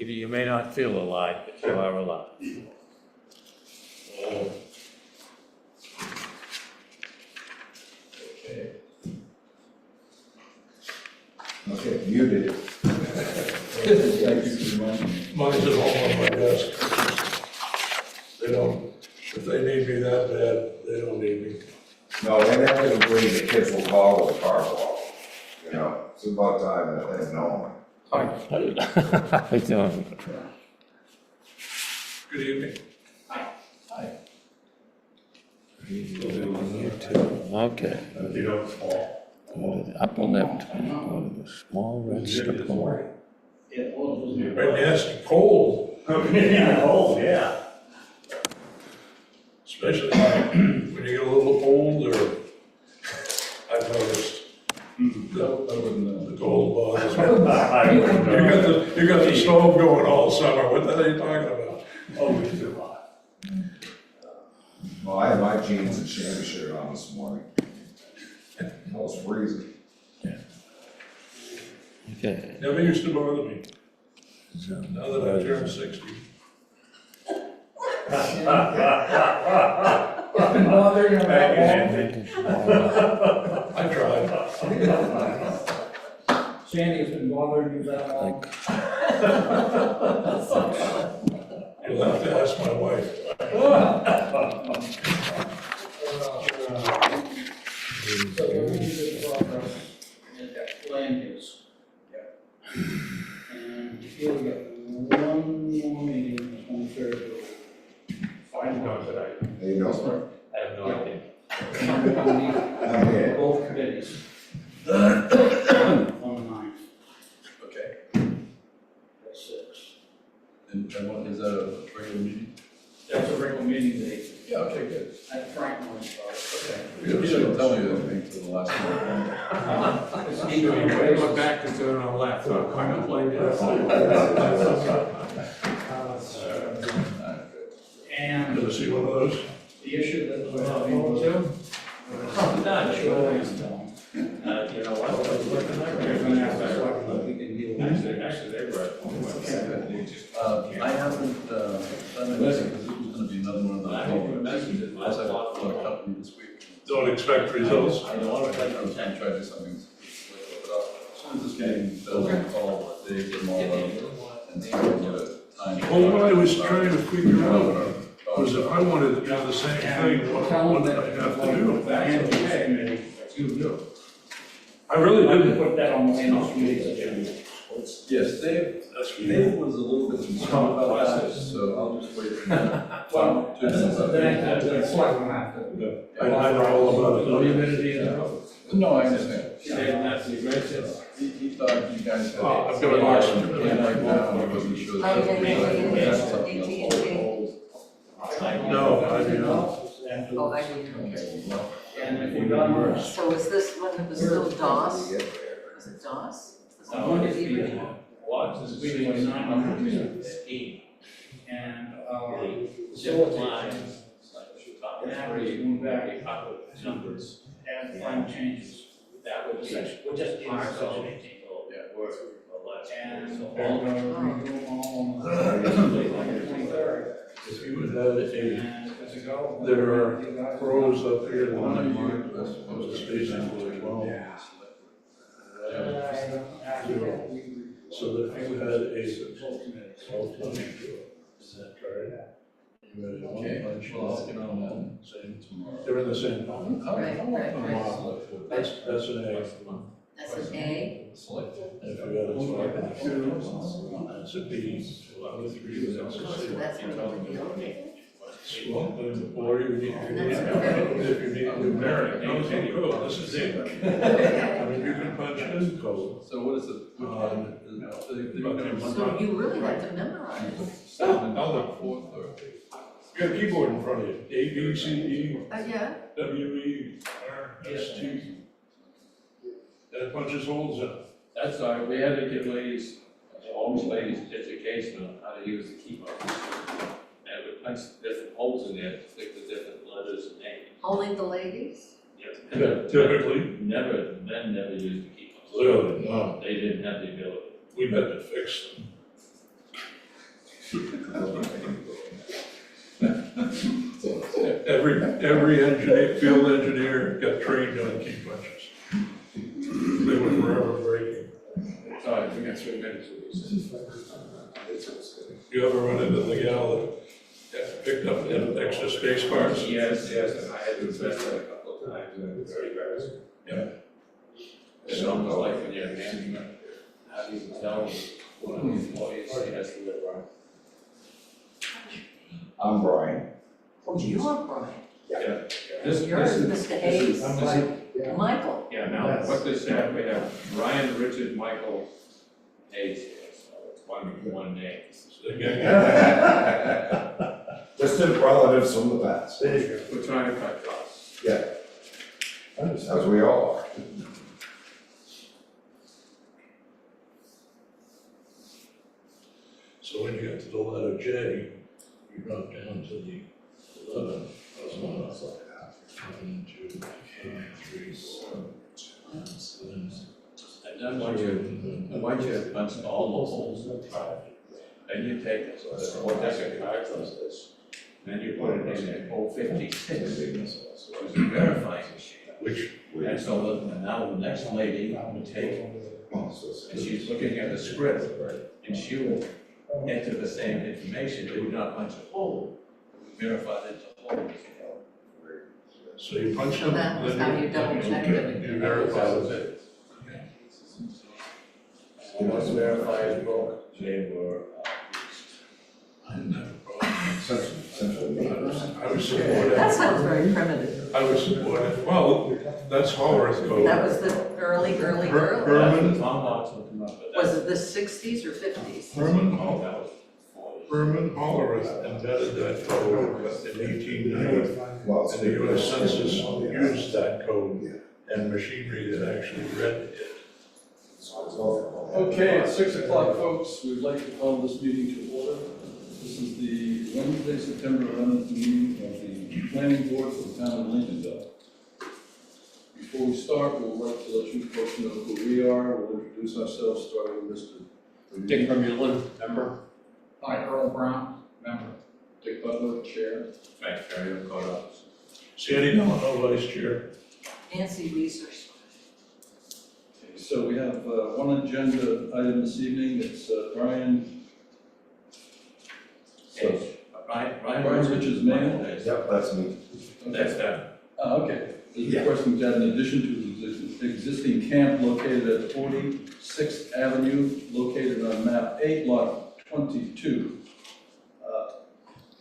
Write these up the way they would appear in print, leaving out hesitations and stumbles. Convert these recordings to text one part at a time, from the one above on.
You may not feel alive, but you are alive. Okay. Okay, muted. Thank you for reminding me. Mine's at home on my desk. They don't, if they need me that bad, they don't need me. No, they have to agree the kids will call with a car call. You know, it's about time that they know. How you doing? Good evening. Hi. You too. Okay. If you don't fall. Go to the upper left, go to the small red strip of light. Right, nasty cold. Yeah. Especially when you get a little older. I've noticed the cold bothers me. You got the stove going all summer. What the hell are you talking about? Oh, it's too hot. Well, I had my jeans and shabby shirt on this morning. I was freezing. Okay. Never used to bother me. So, Now that I've turned 60. Been bothering you that long? I tried. Sandy has been bothering you that long? like, You'll have to ask my wife. So we need to progress in land use. And we feel we got one more meeting on the 23rd. Find out today. There you go, sir. I have no idea. I'm here. Both committees. On the 9th. Okay, At 6. and what, is that a regular meeting? That's a regular meeting date. Yeah, okay, good. Frank knows about it. You didn't tell me anything till the last one. It's You went back to turn on left, so I don't blame you. And Ever see one of those? the issue that we're having too. Not sure. You know what? We're gonna ask us what we can deal with. Actually, they were. I haven't, done anything, because this was gonna be another one of I those hope you meetings. messaged it. Plus, I have a company this week. Don't expect results. I know, I'm trying to do something. But as soon as this meeting does, I'll call Dave tomorrow and see if I can get a time. Well, what I was trying to figure out was if I wanted to do the same thing, what did I have to do? And the committee, you do. I really I didn't. put that on the land use committee's agenda. Yes, Dave, That's Dave was a little bit concerned about that, so I'll just wait for that. Well, To do that. the selectmen have to. I know all about No it. humidity in the road. No, I understand. That's the great sense. He thought you guys had. Oh, I've got an option. Plan right now, he wasn't sure. Oh, yeah. That's something else. No, I do not. Oh, I didn't. Okay, well, And if we done, So was this when it was still DOS? Was it DOS? I'm going to be, Watch this. we was 900. Scheme. And, Simple facilities, lines. and average going back, Numbers. and find changes. That would be. We're just part of section Yeah, work or less. And So we're all gonna redo them all on the 23rd. If you had a, And if it's a go. there are you guys- pros up here that one want of to you, mark, that's supposed was to basically, well, so that if you had a, Full committee. well, is that right? You had one Okay, bunch, well, I'll get on that same, tomorrow. they're in the same. Right. That's an A. That's an A? Select. And if you had a 2, that's a B. With 3, that's a C. So that's what we do. Well, or you need, if you need numeric, no, it's any code, this is it. I mean, you can punch in code. So what is it? So you really had to memorize. Seven, I'll look. fourth, or? You got a keyboard in front of you, A, B, C, D, Yeah, W, E, R, S, T. That punches holes in. That's all right, we had to give ladies, almost ladies education on how to use the keyboard. And we punched different holes in there to stick the different letters and names. only the ladies? Yeah, typically. Never, men never used the keyboard. Clearly, no. They didn't have the ability. We had to fix them. every engineer, field engineer got trained on key punches. They were forever breaking. Sorry, we got 3 minutes of these. You ever run into the gal that picked up extra space bars? Yes, and I had to address that a couple of times, and it was very embarrassing. Yeah. It's almost like when you're a manager, how do you tell one of the employees he has to live right? I'm Brian. Oh, you are Brian. Yeah. You're Mr. Hayes. Michael. Yeah, now, what they said, we have Ryan, Richard, Michael, Hayes here, so it's one name. Distant relatives from the past, There you go. We're trying to cut costs. as we all are. So when you get to the letter J, you drop down to the 11. That's one. 1, 2, 3, 4, 7. And then once you punch all the holes in the traffic, then you take the 4-decker cards like this, then you put it in there, 56, which is a verifying machine. And so now the next lady will take, and she's looking at the script, and she will enter the same information, but do not punch a hole, verify that the hole is held. So you punch So them, that was how you double checked it. you verify with it. It was verified, broke, they were, I didn't have a problem. Central. I was supportive. That sounds very primitive. I was supportive. Well, that's Horace code. That was the early. that's the Herman, Tom Locks looking up, but Was that's. it the 60s or 50s? Herman, That was 40. Herman Hollerith embedded that code in 1890. Well, And the US Census used that code and machinery that actually read it. Okay, it's 6 o'clock, folks. We'd like to call this meeting to order. This is the Wednesday, September 11th meeting of the planning board for the town of Lincolnville. Before we start, we'd like to let you folks know who we are. We'll introduce ourselves, starting with Mr. Dick Vermeulen, member. Hi, Earl Brown, member. Dick Butler, chair. Frank Ferry of Code Office. Sandy Delano, vice chair. Nancy Weiser. Okay, so we have one agenda item this evening. It's Brian. Brian Richards' mail. Yep, that's me. That's done. Okay. Is requesting that in addition to the existing camp located at 46th Avenue, located on map 8, lot 22.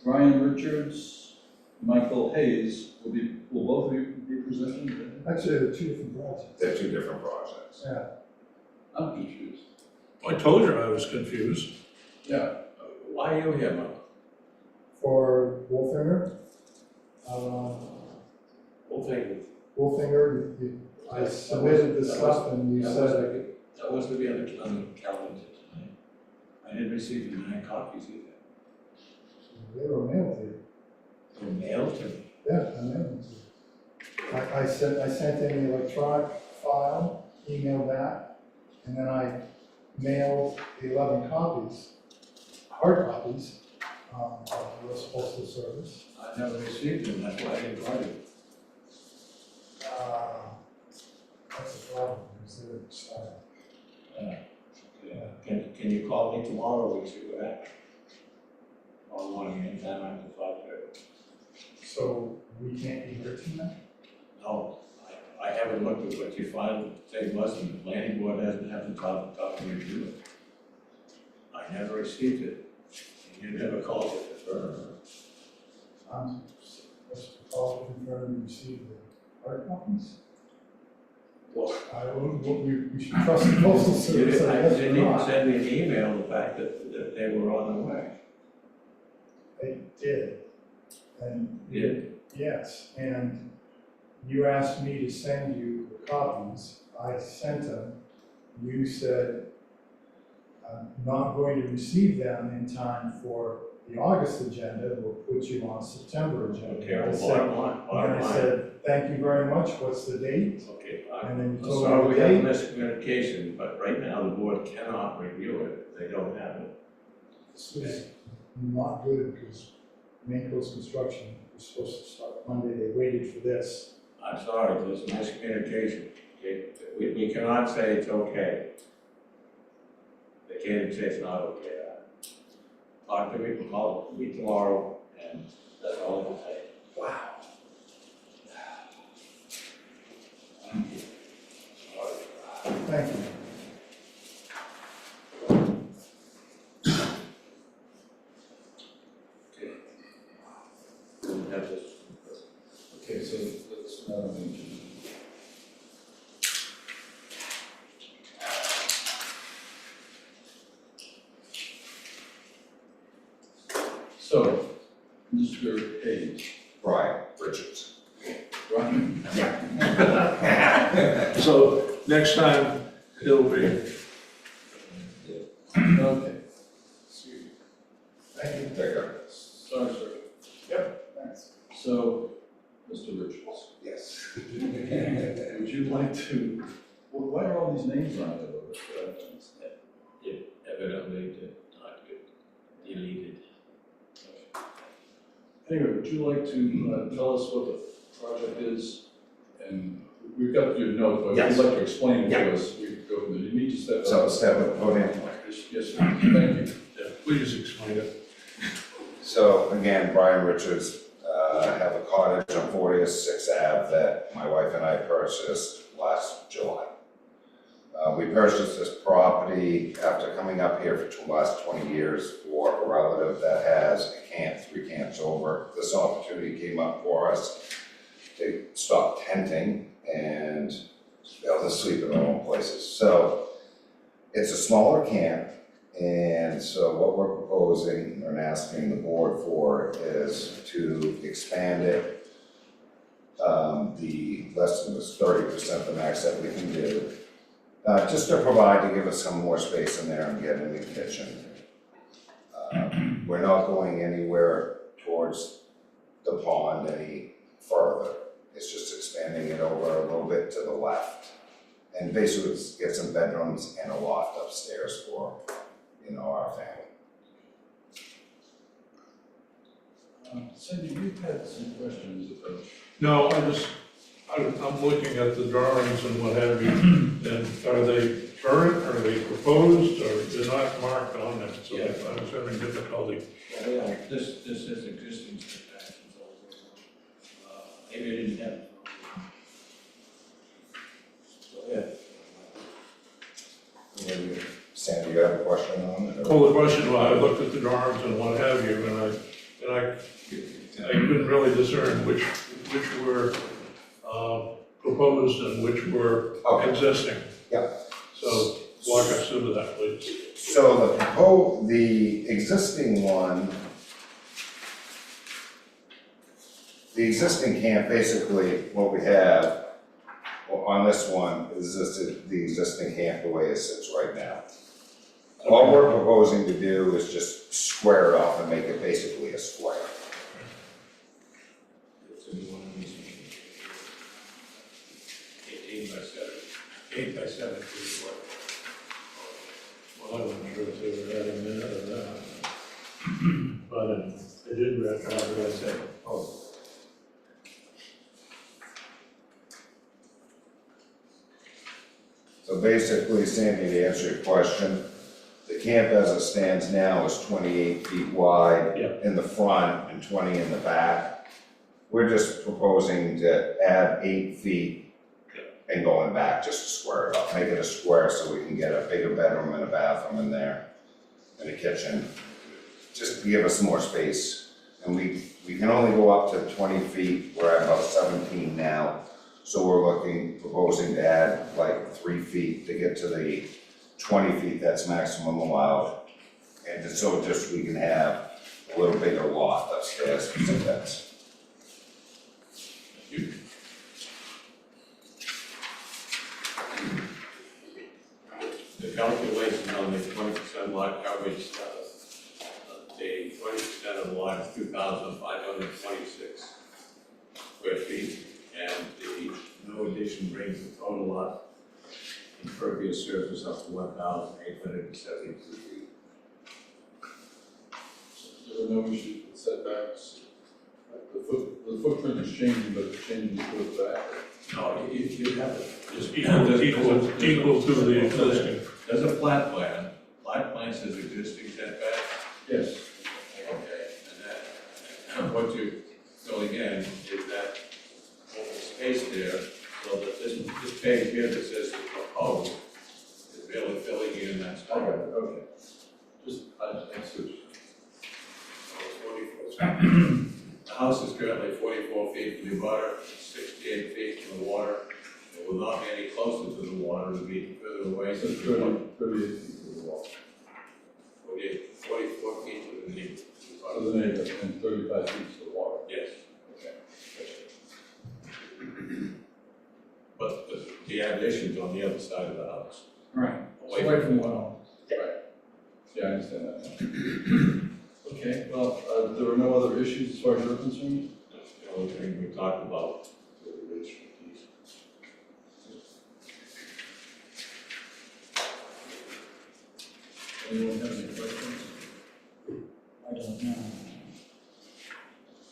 Brian Richards, Michael Hayes will both be presenting? Actually, they're two different projects. They're two different projects. Yeah. I'm confused. I told you I was confused. Yeah. Why are you here, Mike? For Wolfinger, Wolfinger, I submitted the stuff and you said, That was to be on the calendar tonight. I didn't receive 9 copies either. they were mailed to you. They were mailed to me. Yeah, I mailed them to you. I sent in the electronic file, emailed that, and then I mailed the 11 copies, hard copies, of the US Postal Service. I never received them, that's why I didn't write it. That's a problem, because they're expired. Can you call me tomorrow, we see what happens? Tomorrow morning, anytime after 5:30. So we can't be here tonight? No, I haven't looked at what you filed, say was, and the planning board hasn't had the top to review it. I never received it, and you never called it confirm. I'm supposed to call to confirm you received the hard copies? Well, We should trust the postal you service, I guess, or didn't even not. send me an email, the fact that they were on the way. They did. And Yeah. yes, and you asked me to send you the copies. I sent them. You said, I'm not going to receive them in time for the August agenda. We'll put you on September agenda. Okay, I well, said, bottom and I line. said, thank you very much. What's the date? Okay, And then you I'm told sorry me we the had a date. miscommunication, but right now the board cannot review it, they don't have it. This is not good because Main Coast Construction was supposed to start Monday, they waited for this. I'm sorry, there's a miscommunication. We cannot say it's okay. They can't even say it's not okay. Talk to me, call me tomorrow, and that's all I can say. Wow. Thank you. We'll have this. Okay, so that's not on the agenda. So, Mr. Hayes, Brian Richards. Brian? So next time, it'll be, Okay. Thank you. Take care. Sorry, sir. Yep, thanks. So, Mr. Richards, Yes. would you like to, well, why are all these names on it? Evidently did not get deleted. Anyway, would you like to tell us what the project is? And we've got your note, but if Yes. you'd like to explain it Yeah. to us, we could go from there. You need to step So up. step with the podium. Yes, sir. Thank you. yeah, please explain it. So again, Brian Richards, I have a cottage on 40th 6th Ave that my wife and I purchased last July. We purchased this property after coming up here for the last 20 years for a relative that has a camp, 3 camps over. This opportunity came up for us to stop tenting and be able to sleep in our own places. So it's a smaller camp. And so what we're proposing and asking the board for is to expand it. The less than 30% the max that we can do. Just to provide to give us some more space in there and get in the kitchen. We're not going anywhere towards the pond any further. It's just expanding it over a little bit to the left. And basically get some bedrooms and a loft upstairs for our family. Cindy, you've had some questions about. No, I'm looking at the drawings and what have you, and are they current, are they proposed, or they're not marked on them, so I was having difficulty. Yeah, this is existing setbacks. Maybe it didn't have. Go ahead. Sandy, you have a question on it? or- Well, the question was, I looked at the drawings and what have you, and I couldn't really discern which were proposed and which were Okay. existing. Yeah. So walk us through that, please. So the existing one, the existing camp, basically what we have on this one is the existing camp the way it sits right now. All we're proposing to do is just square it off and make it basically a square. It's a new one of these. 18 by 7, 8 by 7. Well, I wasn't sure if they were adding that or that. But they did read what I said. Oh. So basically, Sandy, to answer your question, the camp as it stands now is 28 feet wide in the front and 20 in the back. We're just proposing to add 8 feet and going back just to square it up, make it a square so we can get a bigger bedroom and a bathroom in there and a kitchen, just to give us more space. And we can only go up to 20 feet, we're at about 17 now. So we're proposing to add like 3 feet to get to the 20 feet that's maximum allowed. And so just we can have a little bigger loft upstairs for some pets. The calculation on the 20% lot coverage, the 20% of the lot is 2,526 square feet, and the no addition brings the total lot impervious surface up to 1,872 feet. There were no issues with setbacks, like the footprint is changing, but it's changing towards the back. No, you have to. It's equal to the existing. There's a flat plan. Flat plan says existing setback. Yes. Okay, and that, what you, so again, is that open space there, so that this page here that says proposed is really filling in that spot. Okay. Just, I see. The house is currently 44 feet from the water, 68 feet from the water. It will not be any closer to the water, it will be further away. So 38 feet to the wall. 44 feet to the knee. To the neighbor, and 35 feet to the water. Yes. Okay. But the addition's on the other side of the house. Right, Away away from the well. Right. Yeah, I understand that now. Okay, well, there were no other issues as far as you're concerned? The only thing we talked about the original piece. Anyone have any questions? I don't know.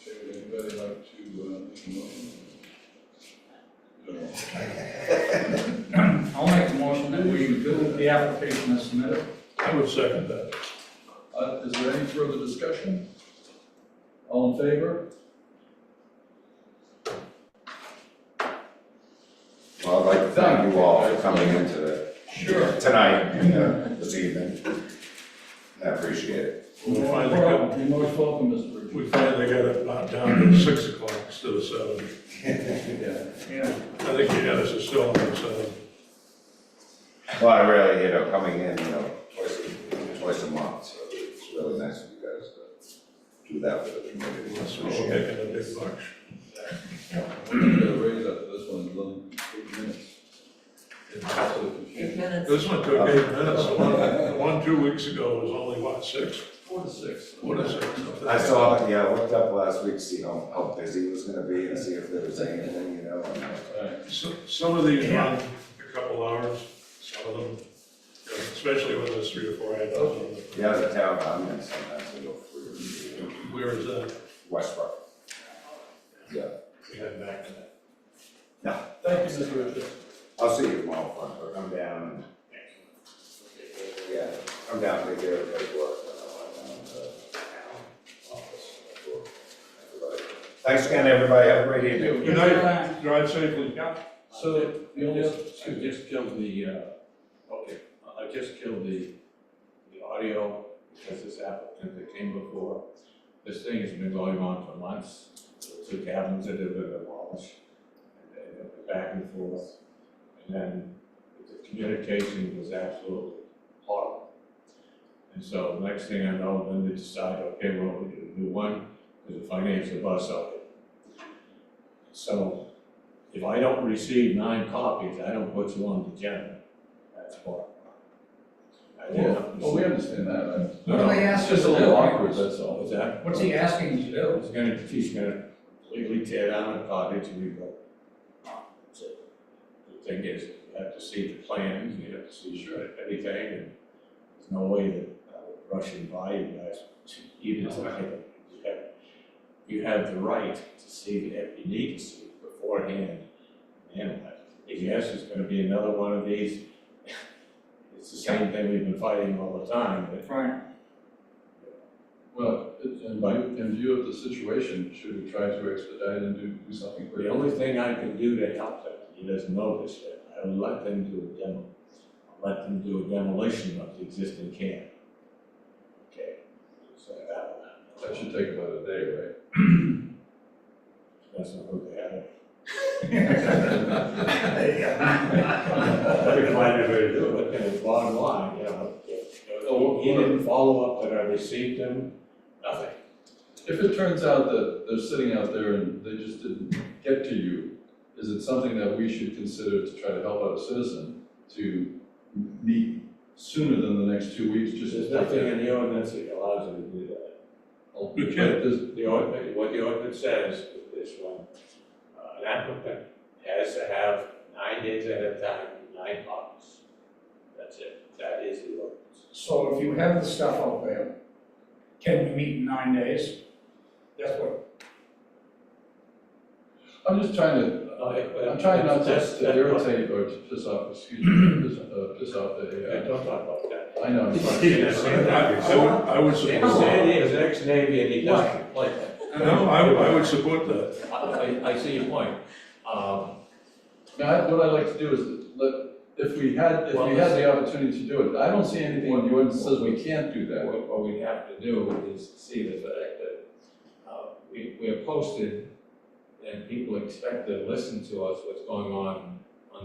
Okay, would anybody like to make a motion? No. I'll make a motion that we do the application as submitted. I would second that. Is there any further discussion? All in favor? Well, I'd like to thank you all for coming in tonight and this evening. I appreciate it. We No finally problem. got, You're most welcome, Mr. Richards. we finally got it knocked down to 6 o'clock instead of 7. Yeah. Yeah. I think the others are still on 7. Well, I really, coming in, twice a month, so it's really nice of you guys to do that for the community. That's what we're Appreciate it. making a big bucks. We're gonna get a raise after this one, in another 8 minutes. Absolutely. 8 minutes. This one took 8 minutes, the one 2 weeks ago was only, what, 6? 4 to 6. What is it? I saw, I looked up last week, see how busy it was gonna be and see if there was anything, and, Alright. Some of these run a couple hours, some of them, especially when there's 3 or 4 items. yeah, the town, I'm in sometimes, I go through Where is that? Westbrook. Yeah, We had back to that. no, Thank you, Mr. Richards. I'll see you tomorrow, Frank, or come down and, yeah, come down and take care of the paperwork. Thanks again, everybody, have a great evening. Good night, drive safely. So, the only other, I just killed the, I just killed the audio because this applicant that came before. This thing has been going on for months. The 2 cabins that have been demolished, and they went back and forth. And then the communication was absolutely horrible. And so the next thing I know, then they decide, okay, well, we do a new one, there's a financial bus out there. So if I don't receive 9 copies, I don't put you on the agenda. That's part. I did not well, we receive. understand that, right? What do they It's ask just us a to do? little awkward, that's all. What's that? What's he asking you to do? He's gonna completely tear down the cottage and rebuild. That's it. The thing is, you have to see the plans, you have to see everything, and there's no way that I would rush and buy you guys, even to you have the right to see it, you need to see it beforehand. And if yes, it's gonna be another one of these, it's the same thing we've been fighting all the time, but Right. Well, in view of the situation, should we try to expedite and do something quick? the only thing I can do to help them, he doesn't know this yet, I will let them do a demo. I'll let them do a demolition of the existing camp. Okay, so That should take about a day, right? that's not what they have. There you go. Every find a way to do it, and it's bottom line, he didn't follow up that I received him, nothing. If it turns out that they're sitting out there and they just didn't get to you, is it something that we should consider to try to help out a citizen to meet sooner than the next 2 weeks, just There's to nothing in the ordinance that allows you to do that. You can't. The ordinance, what the ordinance says is this one, an applicant has to have 9 days at a time, 9 copies. That's it, that is the ordinance. So if you have the stuff out there, can we meet in 9 days? That's what, I'm just trying to, I'm trying not to irritate or to piss off, excuse me, piss off the, Don't talk about that. I know, it's I would support that. Sandy is ex-Navy and he doesn't like that. No, I would support that. I see your point. Now, what I'd like to do is, if we had the opportunity to do it, I don't see anything in the ordinance that says we can't do that. What we have to do is see the fact that we are posted and people expect to listen to us, what's going on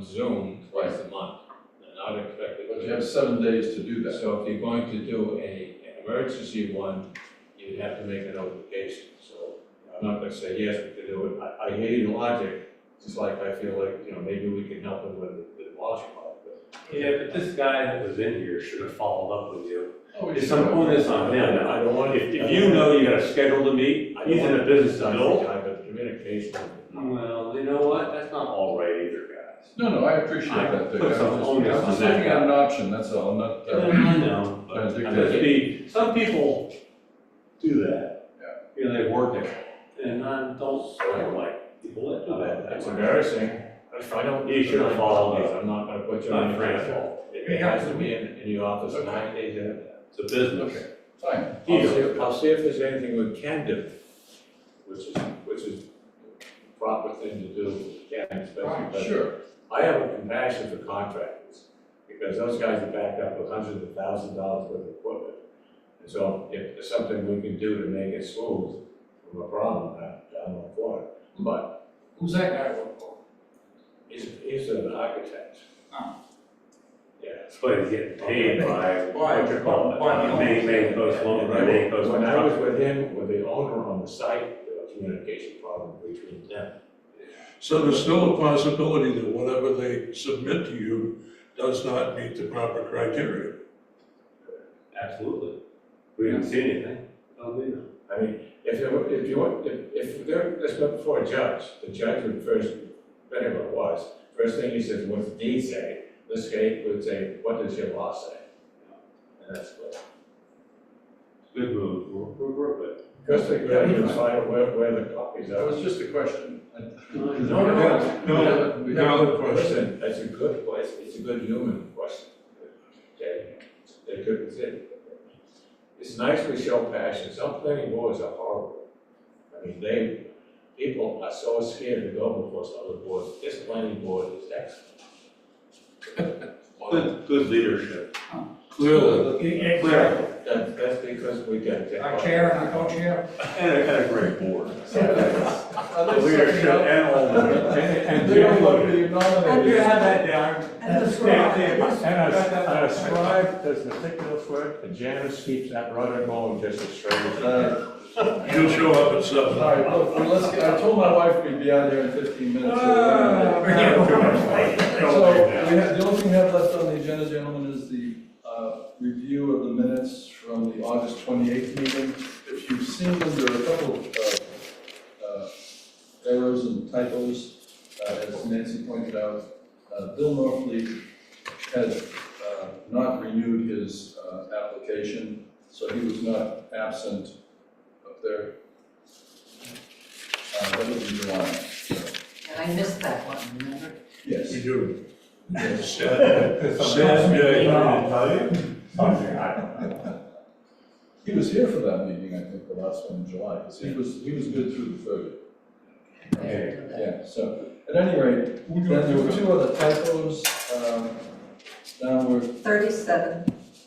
Zoom twice a month. And not expected. But you have 7 days to do that. So if you're going to do an emergency one, you have to make a notification. So I'm not gonna say, yes, we can do it. I hear your logic, just like I feel like, maybe we can help them with the washing part. Yeah, but this guy that was in here should have followed up with you. Oh, we It's should. some onus on him. I don't want. If you know you got a schedule to meet, he's in a business to build. But communication. Well, you know what? That's not all right either, guys. No, I appreciate that, Dick. Put some I'm onus just on that looking at guy. an option, that's all, I'm not, I know, Yeah, but some people do that. Yeah. They work it, and I don't like people that do that. It's embarrassing. I don't. You should have followed up. I'm not gonna put you Not on your Frank's hands. fault. It has to be in your office 9 days in. It's a business. okay, fine. I'll see if there's anything we can do, which is the proper thing to do, especially. But Sure, I have a compassion for contractors, because those guys are backed up with hundreds of thousands of dollars worth of equipment. And so if there's something we can do to make it smooth from a problem, I'm all for it. But Who's that guy work for? he's an architect. Oh. Yeah. That's why he's getting paid by, Why? what you call it, Why? main post loan, or main post. When I was with him, with the owner on the site, there was a communication problem between them. So there's still a possibility that whatever they submit to you does not meet the proper criteria. Absolutely. We didn't see anything. Oh, we know. I mean, if they're, let's go before a judge, the judge would first, whatever it was, first thing he says, what's the deed say? This guy would say, what does your law say? And that's good. Good move, we're worth it. First thing, you have to decide where the copies that are. was just a question. Valid question. Listen, that's a good place, it's a good human question. Okay, they could, it's nice we show passion, some planning boards are horrible. I mean, people are so scared to go before some other boards, this planning board is excellent. Good leadership. Clearly. Exactly. That's because we get. I chair and I co-chair. And a great board. Are they Leadership setting up- and all that. And they don't want to be nominated. You have that down. And the scribe. And a scribe does meticulous work, and Janice keeps that rudder going just as straight as. You'll show up at 7. All right, look, I told my wife we'd be out here in 15 minutes. So the only thing we have left on the agenda, gentlemen, is the review of the minutes from the August 28th meeting. If you've seen them, there are a couple of errors and typos, as Nancy pointed out. Bill Norfleet had not renewed his application, so he was not absent up there. That was in July. So, And I missed that one, remember? yes. We do. Yes. Sad day. He was here for that meeting, I think, the last one in July, because he was good through the 30th. Okay. Yeah, so, at any rate, then there were two other typos, downward, 37,